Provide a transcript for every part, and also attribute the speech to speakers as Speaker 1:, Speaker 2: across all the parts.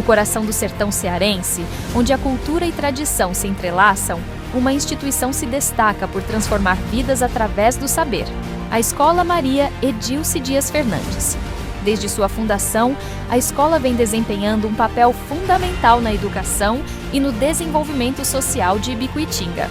Speaker 1: No coração do sertão cearense, onde a cultura e tradição se entrelaçam, uma instituição se destaca por transformar vidas através do saber: a Escola Maria Edilce Dias Fernandes. Desde sua fundação, a escola vem desempenhando um papel fundamental na educação e no desenvolvimento social de Ibicuitinga.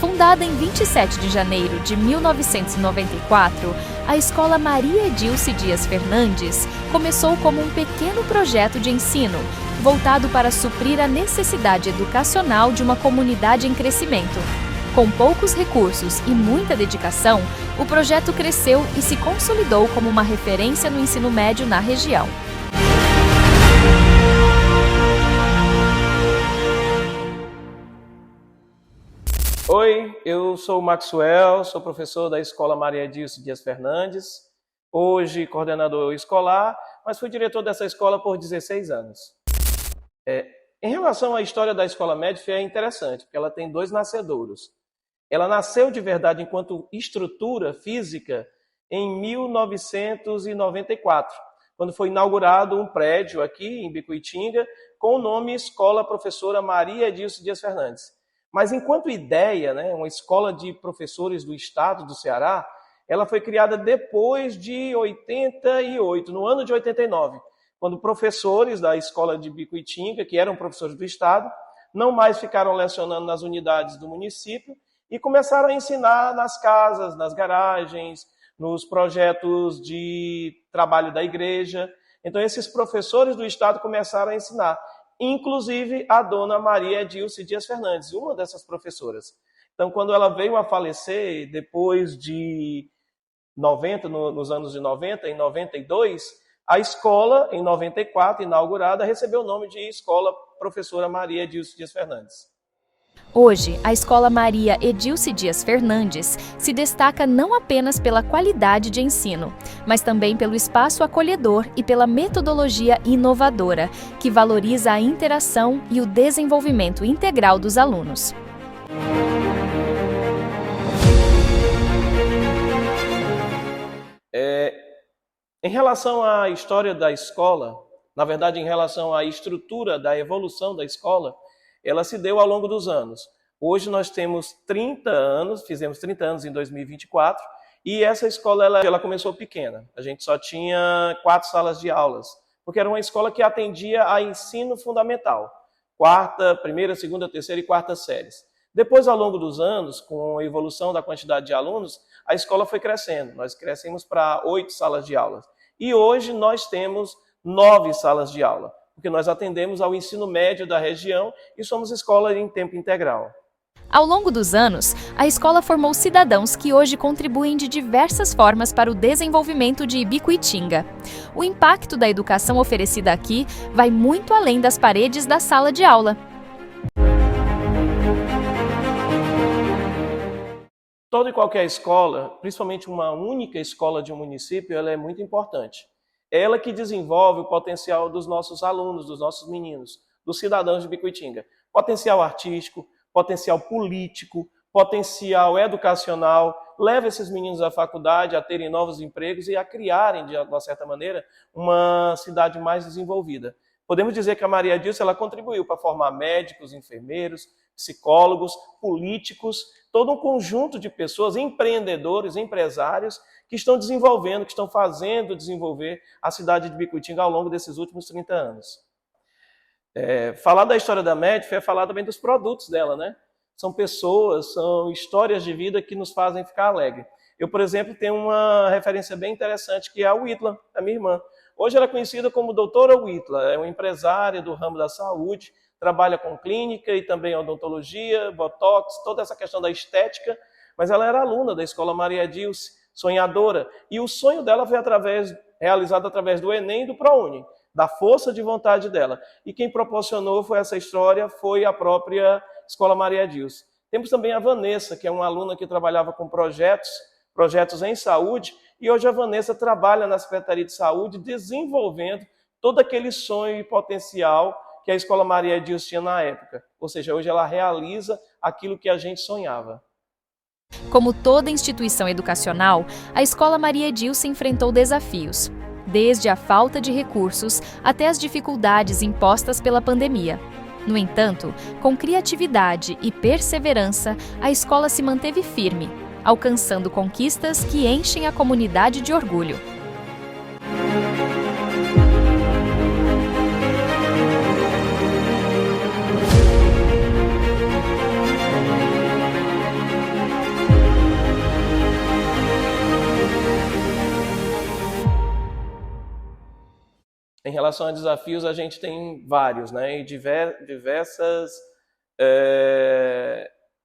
Speaker 1: Fundada em 27 de janeiro de 1994, a Escola Maria Edilce Dias Fernandes começou como um pequeno projeto de ensino, voltado para suprir a necessidade educacional de uma comunidade em crescimento. Com poucos recursos e muita dedicação, o projeto cresceu e se consolidou como uma referência no ensino médio na região.
Speaker 2: Oi, eu sou o Maxwell, sou professor da Escola Maria Edilce Dias Fernandes, hoje coordenador escolar, mas fui diretor dessa escola por 16 anos. Em relação à história da Escola Médife é interessante, porque ela tem dois nascedouros. Ela nasceu de verdade enquanto estrutura física em 1994, quando foi inaugurado um prédio aqui em Ibicuitinga com o nome Escola Professora Maria Edilce Dias Fernandes. Mas enquanto ideia, uma escola de professores do estado do Ceará, ela foi criada depois de 88, no ano de 89, quando professores da escola de Ibicuitinga, que eram professores do estado, não mais ficaram lecionando nas unidades do município e começaram a ensinar nas casas, nas garagens, nos projetos de trabalho da igreja. Então esses professores do estado começaram a ensinar, inclusive a dona Maria Edilce Dias Fernandes, uma dessas professoras. Então, quando ela veio a falecer, depois de 90, nos anos de 90, em 92, a escola, em 94, inaugurada, recebeu o nome de Escola Professora Maria Edilce Dias Fernandes.
Speaker 1: Hoje, a Escola Maria Edilce Dias Fernandes se destaca não apenas pela qualidade de ensino, mas também pelo espaço acolhedor e pela metodologia inovadora, que valoriza a interação e o desenvolvimento integral dos alunos.
Speaker 2: Em relação à história da escola, na verdade, em relação à estrutura da evolução da escola, ela se deu ao longo dos anos. Hoje nós temos 30 anos, fizemos 30 anos em 2024, e essa escola ela começou pequena. A gente só tinha 4 salas de aulas, porque era uma escola que atendia a ensino fundamental, primeira, segunda, terceira e quarta séries. Depois, ao longo dos anos, com a evolução da quantidade de alunos, a escola foi crescendo. Nós crescemos para 8 salas de aulas. E hoje nós temos 9 salas de aula, porque nós atendemos ao ensino médio da região e somos escola em tempo integral.
Speaker 1: Ao longo dos anos, a escola formou cidadãos que hoje contribuem de diversas formas para o desenvolvimento de Ibicuitinga. O impacto da educação oferecida aqui vai muito além das paredes da sala de aula.
Speaker 2: Toda e qualquer escola, principalmente uma única escola de um município, ela é muito importante. É ela que desenvolve o potencial dos nossos alunos, dos nossos meninos, dos cidadãos de Ibicuitinga. Potencial artístico, potencial político, potencial educacional, leva esses meninos à faculdade a terem novos empregos e a criarem, de uma certa maneira, uma cidade mais desenvolvida. Podemos dizer que a Maria Edilce ela contribuiu para formar médicos, enfermeiros, psicólogos, políticos, todo um conjunto de pessoas, empreendedores, empresários, que estão desenvolvendo, que estão fazendo desenvolver a cidade de Ibicuitinga ao longo desses últimos 30 anos. Falar da história da Médife é falar também dos produtos dela, né? São pessoas, são histórias de vida que nos fazem ficar alegre. Eu, por exemplo, tenho uma referência bem interessante, que é a Witla, a minha irmã. Hoje ela é conhecida como doutora Witla, é uma empresária do ramo da saúde, trabalha com clínica e também odontologia, botox, toda essa questão da estética, mas ela era aluna da Escola Maria Edilce, sonhadora, e o sonho dela foi realizado através do Enem e do ProUni, da força de vontade dela. E quem proporcionou essa história foi a própria Escola Maria Edilce. Temos também a Vanessa, que é uma aluna que trabalhava com projetos em saúde, e hoje a Vanessa trabalha na Secretaria de Saúde, desenvolvendo todo aquele sonho e potencial que a Escola Maria Edilce tinha na época. Ou seja, hoje ela realiza aquilo que a gente sonhava.
Speaker 1: Como toda instituição educacional, a Escola Maria Edilce enfrentou desafios, desde a falta de recursos até as dificuldades impostas pela pandemia. No entanto, com criatividade e perseverança, a escola se manteve firme, alcançando conquistas que enchem a comunidade de orgulho.
Speaker 2: Em relação a desafios, a gente tem vários, né? Em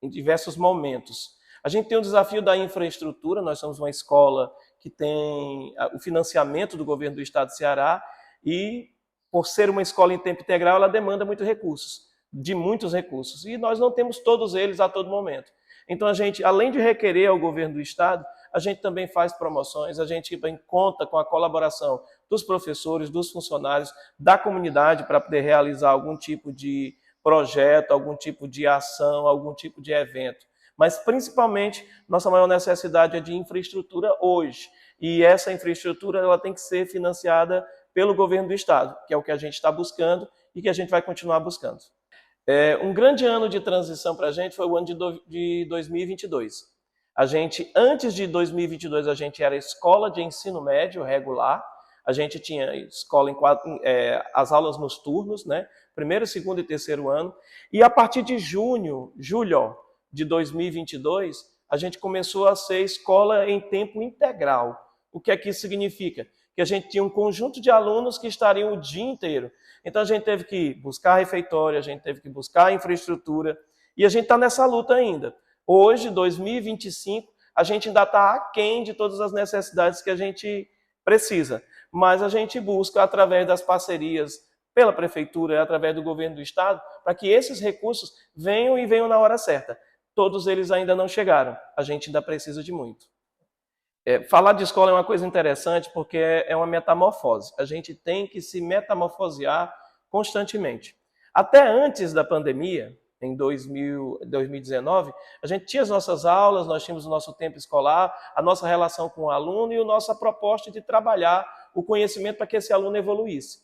Speaker 2: diversos momentos. A gente tem o desafio da infraestrutura. Nós somos uma escola que tem o financiamento do governo do estado do Ceará e, por ser uma escola em tempo integral, ela demanda muitos recursos, e nós não temos todos eles a todo momento. Então, a gente, além de requerer ao governo do estado, a gente também faz promoções, a gente conta com a colaboração dos professores, dos funcionários, da comunidade para poder realizar algum tipo de projeto, algum tipo de ação, algum tipo de evento. Mas, principalmente, nossa maior necessidade é de infraestrutura hoje. E essa infraestrutura ela tem que ser financiada pelo governo do estado, que é o que a gente está buscando e que a gente vai continuar buscando. Um grande ano de transição para a gente foi o ano de 2022. Antes de 2022, a gente era escola de ensino médio regular. A gente tinha escola as aulas nos turnos, né? Primeiro, segundo e terceiro ano. E a partir de julho de 2022, a gente começou a ser escola em tempo integral. O que é que isso significa? Que a gente tinha um conjunto de alunos que estariam o dia inteiro. Então, a gente teve que buscar refeitório, a gente teve que buscar infraestrutura, e a gente está nessa luta ainda. Hoje, 2025, a gente ainda está aquém de todas as necessidades que a gente precisa, mas a gente busca, através das parcerias pela prefeitura, através do governo do estado, para que esses recursos venham na hora certa. Todos eles ainda não chegaram, a gente ainda precisa de muito. Falar de escola é uma coisa interessante porque é uma metamorfose. A gente tem que se metamorfosear constantemente. Até antes da pandemia, em 2019, a gente tinha as nossas aulas, nós tínhamos o nosso tempo escolar, a nossa relação com o aluno e a nossa proposta de trabalhar o conhecimento para que esse aluno evoluísse.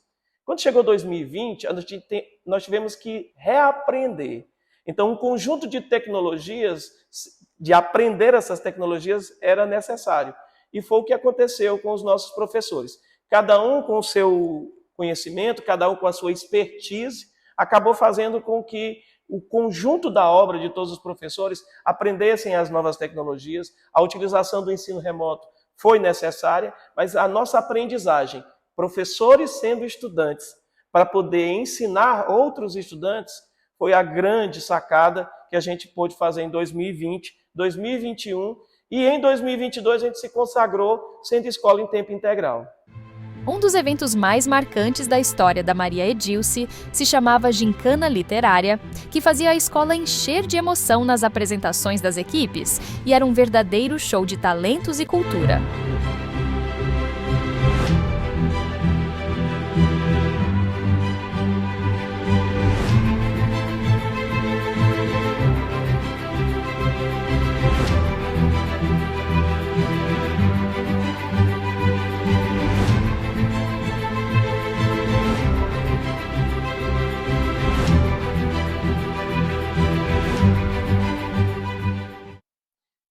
Speaker 2: Quando chegou 2020, nós tivemos que reaprender. Então, um conjunto de tecnologias, de aprender essas tecnologias, era necessário. E foi o que aconteceu com os nossos professores. Cada um com o seu conhecimento, cada um com a sua expertise, acabou fazendo com que o conjunto da obra de todos os professores aprendessem as novas tecnologias. A utilização do ensino remoto foi necessária, mas a nossa aprendizagem, professores sendo estudantes, para poder ensinar outros estudantes, foi a grande sacada que a gente pôde fazer em 2020, 2021, e em 2022 a gente se consagrou sendo escola em tempo integral.
Speaker 1: Um dos eventos mais marcantes da história da Maria Edilce se chamava Gincana Literária, que fazia a escola encher de emoção nas apresentações das equipes e era um verdadeiro show de talentos e cultura.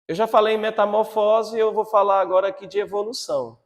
Speaker 2: Eu já falei em metamorfose e eu vou falar agora aqui de evolução.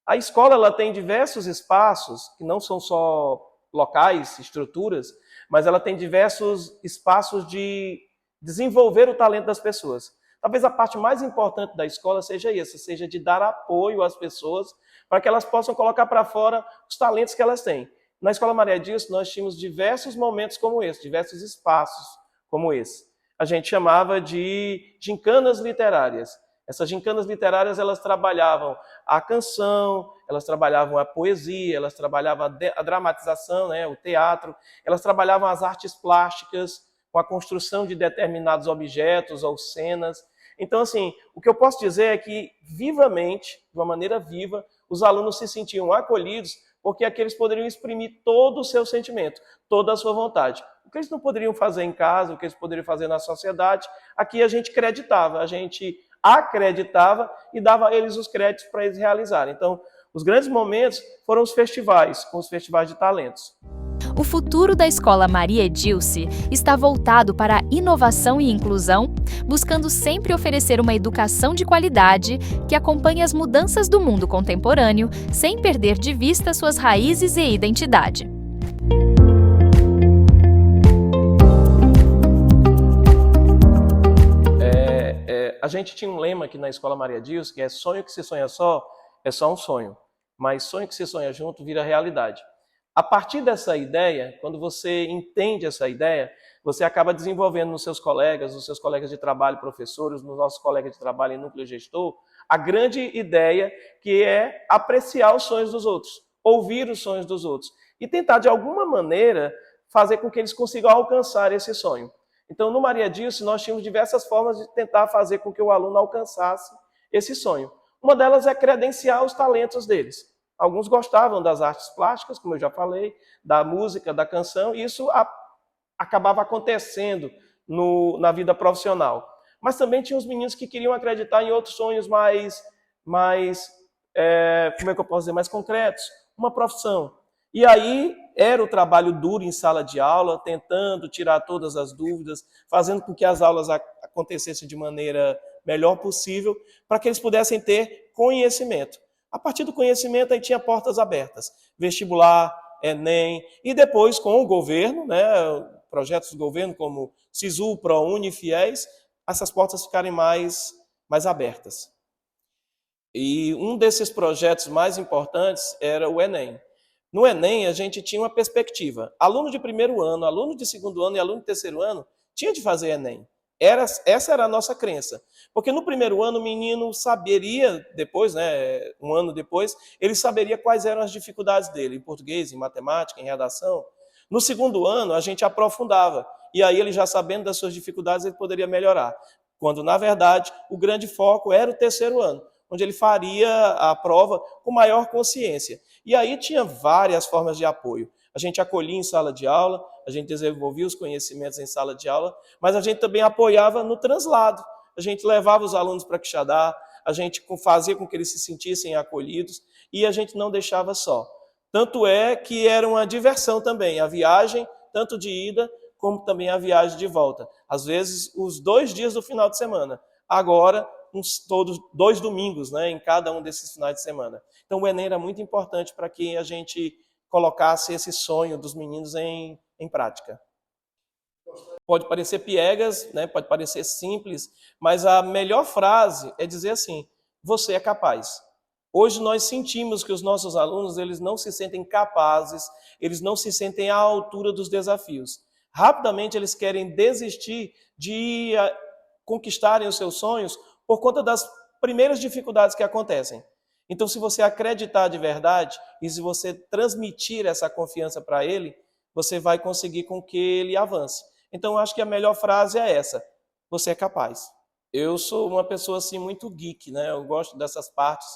Speaker 2: A escola ela tem diversos espaços, que não são só locais, estruturas, mas ela tem diversos espaços de desenvolver o talento das pessoas. Talvez a parte mais importante da escola seja essa, seja de dar apoio às pessoas para que elas possam colocar para fora os talentos que elas têm. Na Escola Maria Edilce nós tínhamos diversos momentos como esse, diversos espaços como esse. A gente chamava de gincanas literárias. Essas gincanas literárias, elas trabalhavam a canção, elas trabalhavam a poesia, elas trabalhavam a dramatização, né, o teatro, elas trabalhavam as artes plásticas, com a construção de determinados objetos ou cenas. Então, assim, o que eu posso dizer é que, vivamente, de uma maneira viva, os alunos se sentiam acolhidos porque aqui eles poderiam exprimir todo o seu sentimento, toda a sua vontade. O que eles não poderiam fazer em casa, o que eles poderiam fazer na sociedade, aqui a gente acreditava e dava a eles os créditos para eles realizarem. Então, os grandes momentos foram os festivais, com os festivais de talentos.
Speaker 1: O futuro da Escola Maria Edilce está voltado para a inovação e inclusão, buscando sempre oferecer uma educação de qualidade que acompanhe as mudanças do mundo contemporâneo, sem perder de vista suas raízes e identidade.
Speaker 2: A gente tinha um lema aqui na Escola Maria Edilce, que é sonho que se sonha só, é só um sonho, mas sonho que se sonha junto vira realidade. A partir dessa ideia, quando você entende essa ideia, você acaba desenvolvendo nos seus colegas de trabalho, professores, nos nossos colegas de trabalho em núcleo gestor, a grande ideia que é apreciar os sonhos dos outros, ouvir os sonhos dos outros e tentar, de alguma maneira, fazer com que eles consigam alcançar esse sonho. Então, no Maria Edilce, nós tínhamos diversas formas de tentar fazer com que o aluno alcançasse esse sonho. Uma delas é credenciar os talentos deles. Alguns gostavam das artes plásticas, como eu já falei, da música, da canção, e isso acabava acontecendo na vida profissional. Mas também tinha os meninos que queriam acreditar em outros sonhos mais como é que eu posso dizer, mais concretos, uma profissão. E aí era o trabalho duro em sala de aula, tentando tirar todas as dúvidas, fazendo com que as aulas acontecessem de maneira melhor possível, para que eles pudessem ter conhecimento. A partir do conhecimento, aí tinha portas abertas, vestibular, Enem, e depois com o governo, né, projetos do governo como SISU, ProUni, FIES, essas portas ficarem mais abertas. E um desses projetos mais importantes era o Enem. No Enem, a gente tinha uma perspectiva. Aluno de primeiro ano, aluno de segundo ano e aluno de terceiro ano tinha de fazer Enem. Essa era a nossa crença. Porque no primeiro ano o menino saberia, depois, né, um ano depois, ele saberia quais eram as dificuldades dele, em português, em matemática, em redação. No segundo ano, a gente aprofundava. E aí ele já sabendo das suas dificuldades, ele poderia melhorar. Quando, na verdade, o grande foco era o terceiro ano, onde ele faria a prova com maior consciência. E aí tinha várias formas de apoio. A gente acolhia em sala de aula, a gente desenvolvia os conhecimentos em sala de aula, mas a gente também apoiava no translado. A gente levava os alunos para Quixadá, a gente fazia com que eles se sentissem acolhidos e a gente não deixava só. Tanto é que era uma diversão também, a viagem, tanto de ida como também a viagem de volta. Às vezes, os 2 dias do final de semana. Agora, todos 2 domingos, né, em cada um desses finais de semana. Então, o Enem era muito importante para que a gente colocasse esse sonho dos meninos em prática. Pode parecer piegas, né, pode parecer simples, mas a melhor frase é dizer assim: você é capaz. Hoje nós sentimos que os nossos alunos, eles não se sentem capazes, eles não se sentem à altura dos desafios. Rapidamente eles querem desistir de conquistarem os seus sonhos por conta das primeiras dificuldades que acontecem. Então, se você acreditar de verdade e se você transmitir essa confiança para ele, você vai conseguir com que ele avance. Então, eu acho que a melhor frase é essa: você é capaz. Eu sou uma pessoa assim muito geek, né? Eu gosto dessas partes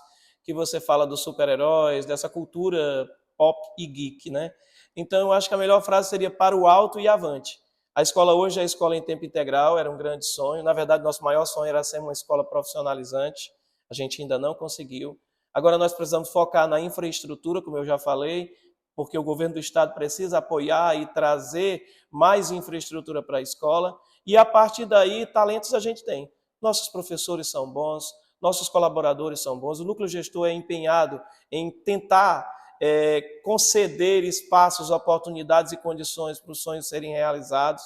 Speaker 2: que você fala dos super-heróis, dessa cultura pop e geek, né? Então, eu acho que a melhor frase seria para o alto e avante. A escola hoje é a escola em tempo integral, era um grande sonho. Na verdade, nosso maior sonho era ser uma escola profissionalizante. A gente ainda não conseguiu. Agora nós precisamos focar na infraestrutura, como eu já falei, porque o governo do estado precisa apoiar e trazer mais infraestrutura para a escola. E a partir daí, talentos a gente tem. Nossos professores são bons, nossos colaboradores são bons, o núcleo gestor é empenhado em tentar conceder espaços, oportunidades e condições para os sonhos serem realizados.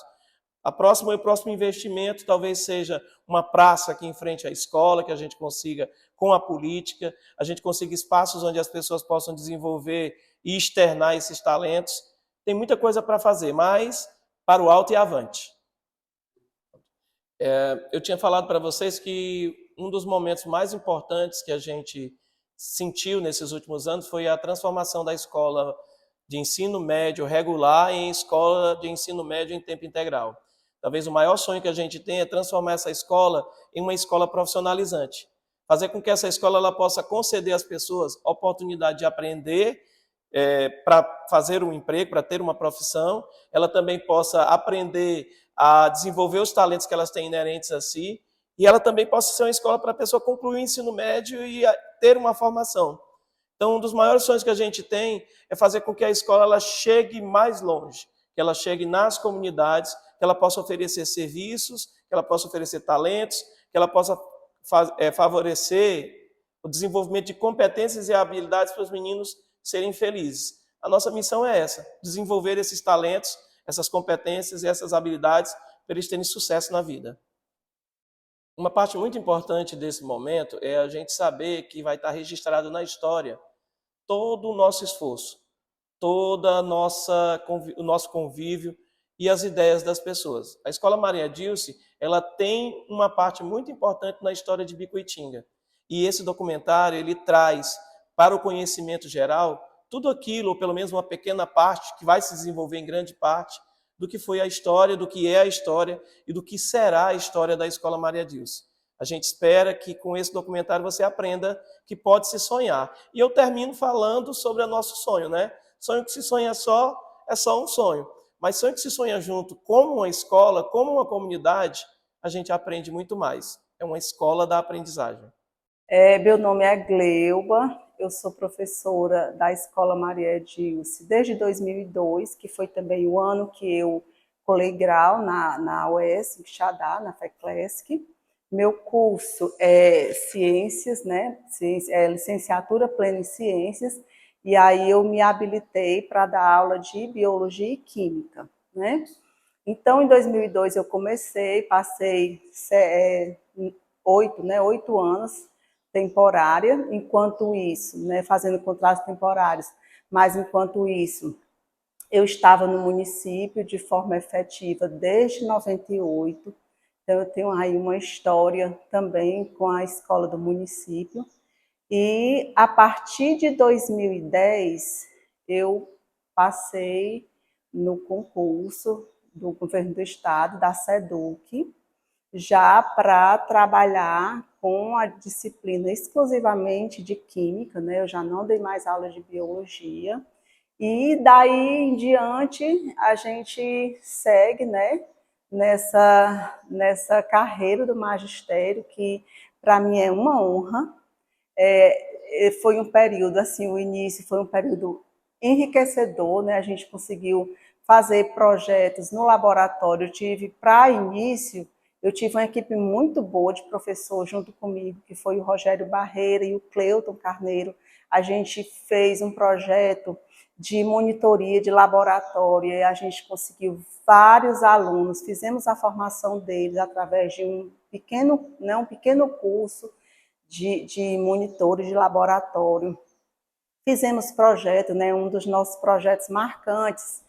Speaker 2: O próximo investimento talvez seja uma praça aqui em frente à escola, que a gente consiga, com a política, a gente consiga espaços onde as pessoas possam desenvolver e externar esses talentos. Tem muita coisa para fazer, mas para o alto e avante. Eu tinha falado para vocês que um dos momentos mais importantes que a gente sentiu nesses últimos anos foi a transformação da escola de ensino médio regular em escola de ensino médio em tempo integral. Talvez o maior sonho que a gente tem é transformar essa escola em uma escola profissionalizante. Fazer com que essa escola ela possa conceder às pessoas a oportunidade de aprender para fazer um emprego, para ter uma profissão, ela também possa aprender a desenvolver os talentos que elas têm inerentes a si, e ela também possa ser uma escola para a pessoa concluir o ensino médio e ter uma formação. Então, um dos maiores sonhos que a gente tem é fazer com que a escola ela chegue mais longe, que ela chegue nas comunidades, que ela possa oferecer serviços, que ela possa oferecer talentos, que ela possa favorecer o desenvolvimento de competências e habilidades para os meninos serem felizes. A nossa missão é essa, desenvolver esses talentos, essas competências e essas habilidades para eles terem sucesso na vida. Uma parte muito importante desse momento é a gente saber que vai estar registrado na história todo o nosso esforço, toda o nosso convívio e as ideias das pessoas. A Escola Maria Dilce, ela tem uma parte muito importante na história de Bicuitinga. E esse documentário, ele traz para o conhecimento geral tudo aquilo, ou pelo menos uma pequena parte, que vai se desenvolver em grande parte, do que foi a história, do que é a história e do que será a história da Escola Maria Dilce. A gente espera que com esse documentário você aprenda que pode se sonhar. E eu termino falando sobre o nosso sonho, né? Sonho que se sonha só é só um sonho. Mas sonho que se sonha junto, como uma escola, como uma comunidade, a gente aprende muito mais. É uma escola da aprendizagem.
Speaker 3: Meu nome é Gleuba, eu sou professora da Escola Maria Dilce desde 2002, que foi também o ano que eu colei grau na UES, em Xadá, na FECLESC. Meu curso é Ciências, né? Licenciatura plena em Ciências, e aí eu me habilitei para dar aula de Biologia e Química, né? Então, em 2002 eu comecei, passei 8 anos temporária, enquanto isso, né, fazendo contratos temporários, mas enquanto isso, eu estava no município de forma efetiva desde 98, então eu tenho aí uma história também com a escola do município, e a partir de 2010, eu passei no concurso do governo do estado, da SEDUC, já para trabalhar com a disciplina exclusivamente de química, né? Eu já não dei mais aula de biologia. E daí em diante a gente segue, né, nessa carreira do magistério, que para mim é uma honra. Foi um período, assim, o início foi um período enriquecedor, né? A gente conseguiu fazer projetos no laboratório. Eu tive uma equipe muito boa de professor junto comigo, que foi o Rogério Barreira e o Cleuton Carneiro. A gente fez um projeto de monitoria de laboratório e a gente conseguiu vários alunos, fizemos a formação deles através de um pequeno curso de monitores de laboratório. Fizemos projeto, né, um dos nossos projetos marcantes,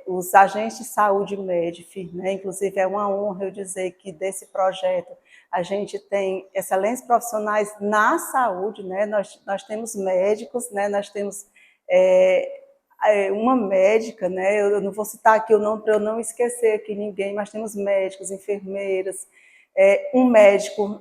Speaker 3: os agentes de saúde MEDF, né? Inclusive é uma honra eu dizer que desse projeto a gente tem excelentes profissionais na saúde, né? Nós temos médicos, né? Nós temos uma médica, né? Eu não vou citar aqui o nome para eu não esquecer aqui ninguém, mas temos médicos, enfermeiras, um médico,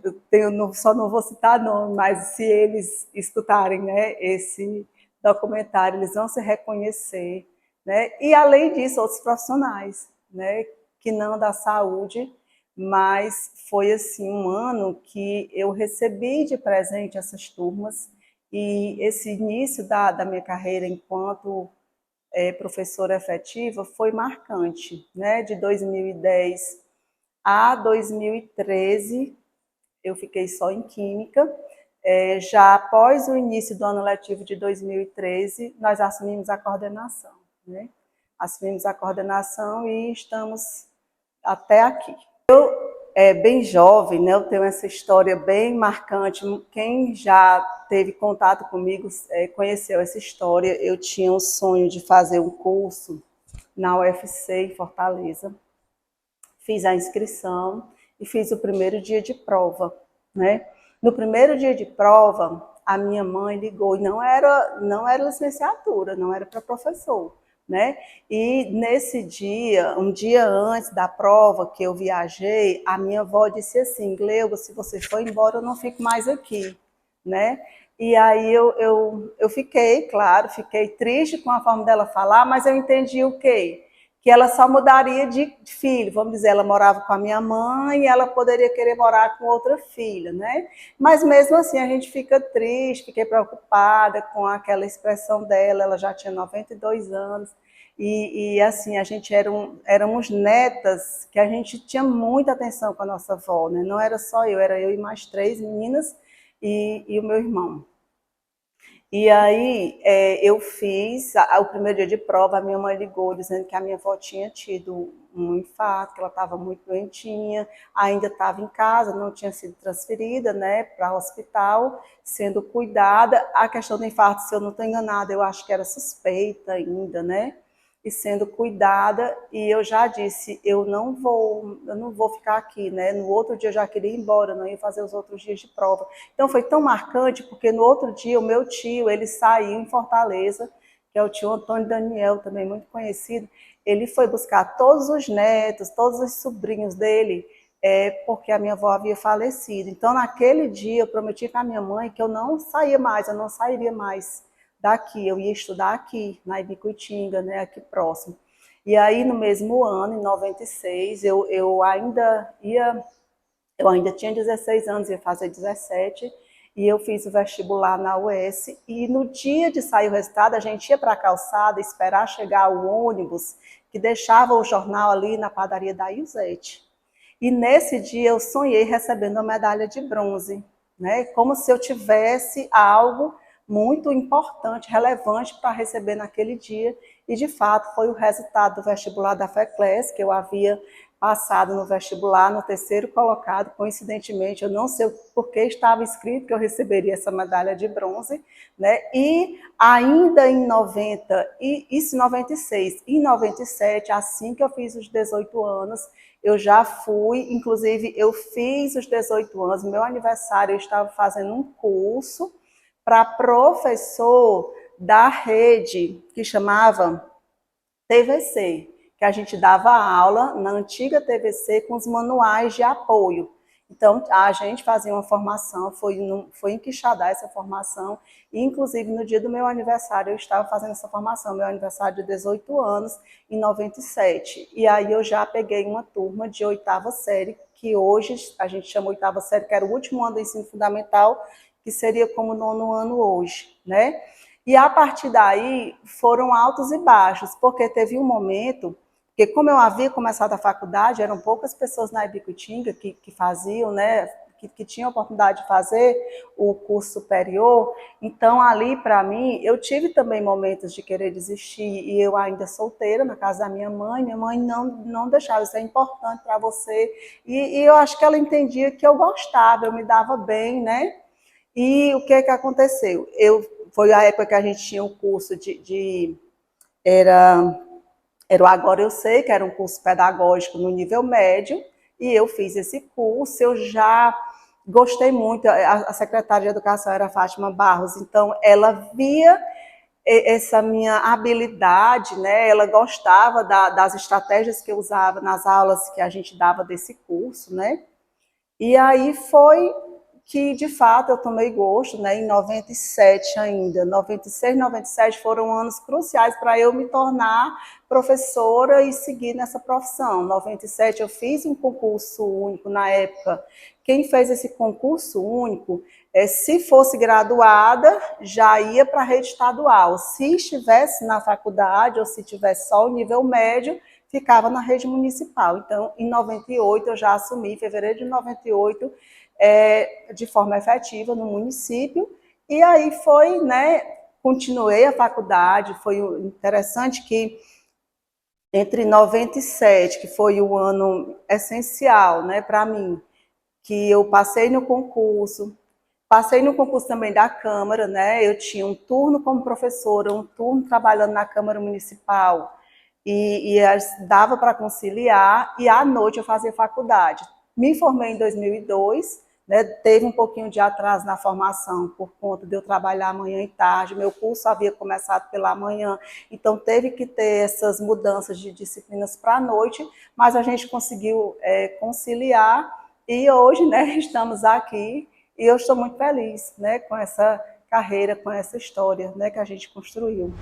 Speaker 3: só não vou citar nome, mas se eles escutarem, né, esse documentário, eles vão se reconhecer. Né? E, além disso, outros profissionais, né, que não da saúde, mas foi assim, um ano que eu recebi de presente essas turmas, e esse início da minha carreira enquanto professora efetiva foi marcante. Né? De 2010 a 2013, eu fiquei só em Química. Já após o início do ano letivo de 2013, nós assumimos a coordenação. Né? Assumimos a coordenação e estamos até aqui. Eu, bem jovem, né, eu tenho essa história bem marcante. Quem já teve contato comigo conheceu essa história. Eu tinha um sonho de fazer um curso na UFC em Fortaleza. Fiz a inscrição e fiz o primeiro dia de prova. Né? No primeiro dia de prova, a minha mãe ligou e não era licenciatura, não era para professor. Né? E nesse dia, um dia antes da prova que eu viajei, a minha avó disse assim: Gleuba, se você for embora, eu não fico mais aqui. Né? E aí eu fiquei, claro, fiquei triste com a forma dela falar, mas eu entendi o quê? Que ela só mudaria de filho, vamos dizer, ela morava com a minha mãe e ela poderia querer morar com outra filha, né? Mas mesmo assim a gente fica triste, fiquei preocupada com aquela expressão dela, ela já tinha 92 anos, e assim, a gente éramos netas, que a gente tinha muita atenção com a nossa avó, né? Não era só eu, era eu e mais 3 meninas e o meu irmão. E aí eu fiz o primeiro dia de prova, a minha mãe ligou dizendo que a minha avó tinha tido um infarto, que ela estava muito doentinha, ainda estava em casa, não tinha sido transferida, né, para o hospital, sendo cuidada. A questão do infarto, se eu não estou enganada, eu acho que era suspeita ainda, né? E sendo cuidada, e eu já disse, eu não vou ficar aqui, né? No outro dia eu já queria ir embora, não ia fazer os outros dias de prova. Então foi tão marcante, porque no outro dia o meu tio, ele saiu em Fortaleza, que é o tio Antônio Daniel, também muito conhecido, ele foi buscar todos os netos, todos os sobrinhos dele, porque a minha avó havia falecido. Então naquele dia eu prometi para a minha mãe que eu não saía mais, eu não sairia mais daqui, eu ia estudar aqui, na Ibicuitinga, né, aqui próximo. E aí, no mesmo ano, em 96, eu ainda tinha 16 anos, ia fazer 17, e eu fiz o vestibular na UES, e no dia de sair o resultado, a gente ia para a calçada esperar chegar o ônibus que deixava o jornal ali na padaria da Iusete. E nesse dia eu sonhei recebendo a medalha de bronze, né? Como se eu tivesse algo muito importante, relevante para receber naquele dia. E de fato foi o resultado do vestibular da FECLES, que eu havia passado no vestibular, no terceiro colocado, coincidentemente, eu não sei por que estava escrito que eu receberia essa medalha de bronze, né? E ainda em 90, isso em 96, em 97, assim que eu fiz os 18 anos, eu já fui, inclusive eu fiz os 18 anos, meu aniversário, eu estava fazendo um curso para professor da rede que chamava TVC, que a gente dava aula na antiga TVC com os manuais de apoio. Então, a gente fazia uma formação, foi em Quixadá essa formação, e inclusive no dia do meu aniversário eu estava fazendo essa formação, meu aniversário de 18 anos, em 97. E aí eu já peguei uma turma de 8ª série, que hoje a gente chama 8ª série, que era o último ano do ensino fundamental, que seria como o 9º ano hoje, né? E a partir daí foram altos e baixos, porque teve um momento, que como eu havia começado a faculdade, eram poucas pessoas na Ibicuitinga que faziam, né, que tinham a oportunidade de fazer o curso superior, então ali para mim, eu tive também momentos de querer desistir, e eu ainda solteira, na casa da minha mãe não deixava, isso é importante para você, e eu acho que ela entendia que eu gostava, eu me dava bem, né? E o que aconteceu? Foi a época que a gente tinha um curso era o Agora Eu Sei, que era um curso pedagógico no nível médio, e eu fiz esse curso, eu já gostei muito, a secretária de Educação era a Fátima Barros, então ela via essa minha habilidade, né? Ela gostava das estratégias que eu usava nas aulas que a gente dava desse curso, né? E aí foi que, de fato, eu tomei gosto, né, em 97 ainda. 96, 97 foram anos cruciais para eu me tornar professora e seguir nessa profissão. Em 97 eu fiz um concurso único na época. Quem fez esse concurso único, se fosse graduada, já ia para a rede estadual. Se estivesse na faculdade ou se tivesse só o nível médio, ficava na rede municipal. Então, em 98 eu já assumi, em fevereiro de 98, de forma efetiva no município, e aí foi, né, continuei a faculdade. Foi interessante que entre 97, que foi o ano essencial, né, para mim, que eu passei no concurso também da Câmara, né, eu tinha um turno como professora, um turno trabalhando na Câmara Municipal, e dava para conciliar, e à noite eu fazia faculdade. Me formei em 2002, né, teve um pouquinho de atraso na formação por conta de eu trabalhar manhã e tarde, meu curso havia começado pela manhã, então teve que ter essas mudanças de disciplinas para a noite, mas a gente conseguiu conciliar, e hoje, né, estamos aqui, e eu estou muito feliz, né, com essa carreira com essa história, né, que a gente construiu.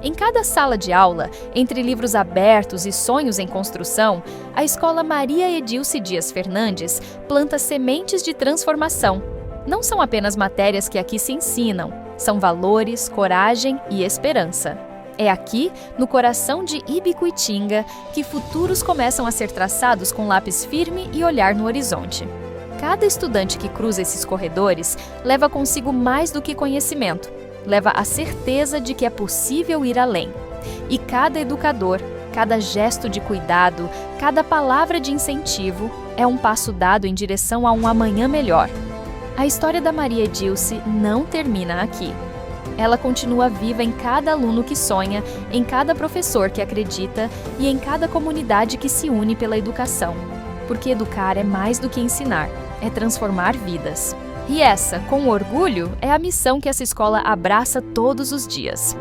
Speaker 1: Em cada sala de aula, entre livros abertos e sonhos em construção, a Escola Maria Edilce Dias Fernandes planta sementes de transformação. Não são apenas matérias que aqui se ensinam, são valores, coragem e esperança. É aqui, no coração de Ibicuitinga, que futuros começam a ser traçados com lápis firme e olhar no horizonte. Cada estudante que cruza esses corredores leva consigo mais do que conhecimento, leva a certeza de que é possível ir além. E cada educador, cada gesto de cuidado, cada palavra de incentivo é um passo dado em direção a um amanhã melhor. A história da Maria Edilce não termina aqui. Ela continua viva em cada aluno que sonha, em cada professor que acredita e em cada comunidade que se une pela educação. Porque educar é mais do que ensinar, é transformar vidas. E essa, com orgulho, é a missão que essa escola abraça todos os dias.